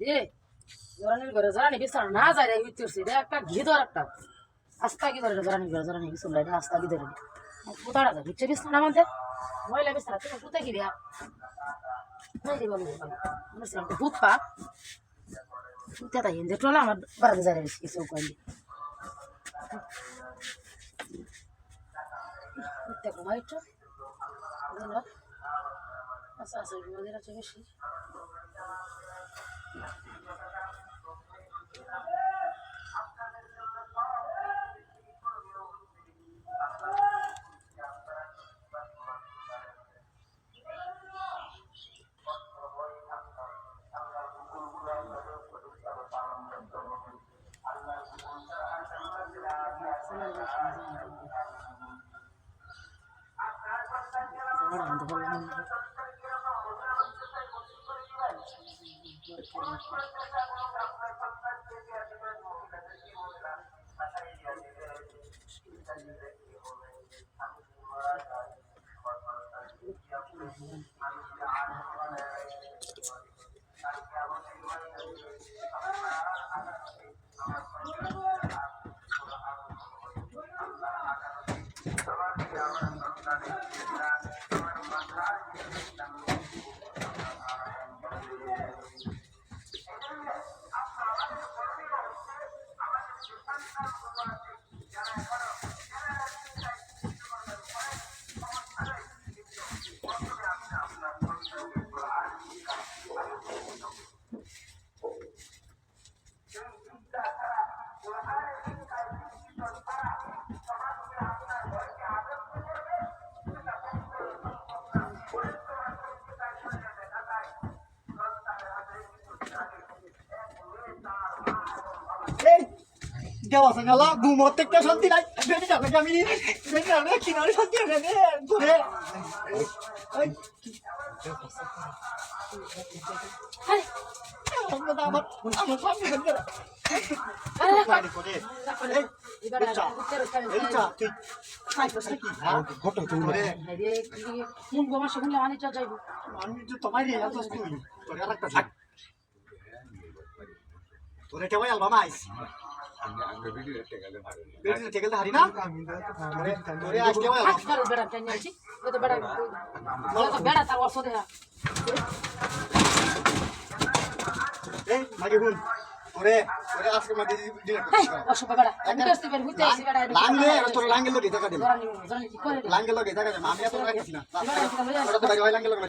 রে জরানির ঘরে জরানি বিছানা না যায় রে উঠতেছি রে একটা ঘি ধর একটা আস্তা কি ধরে জরানির ঘরে জরানি বিছানা রে আস্তা কি ধরে কোথাটা যায় উঠছে বিছানা মধ্যে মহিলা বিছানা তুমি কোথায় গিয়ে নাই রে বলি আমার দুধ পা উঠতে তাই যে টোলা আমার বাড়াতে যায় রে কিছু কইলি উঠতে ঘুমাই একটু আচ্ছা আচ্ছা ঘুমাদের আছে বেশি দেওয়া সাঙ্গালা ঘুমোতে একটা শান্তি নাই বেশি যাবে আমি বেশি যাবে কিনারে শান্তি হবে ধরে তোরে কেমন আলবাম আইস টেকেল হারি না তোরে আজ কেমন এই মাগে হুন তোরে তোরে আজকে মাগে দিলে লাঙ্গে তোর লাঙ্গে লগে দেখা দে লাঙ্গে লগে দেখা দে আমি এত রাখিস না ওটা তো বাইরে হয় লাঙ্গে লগে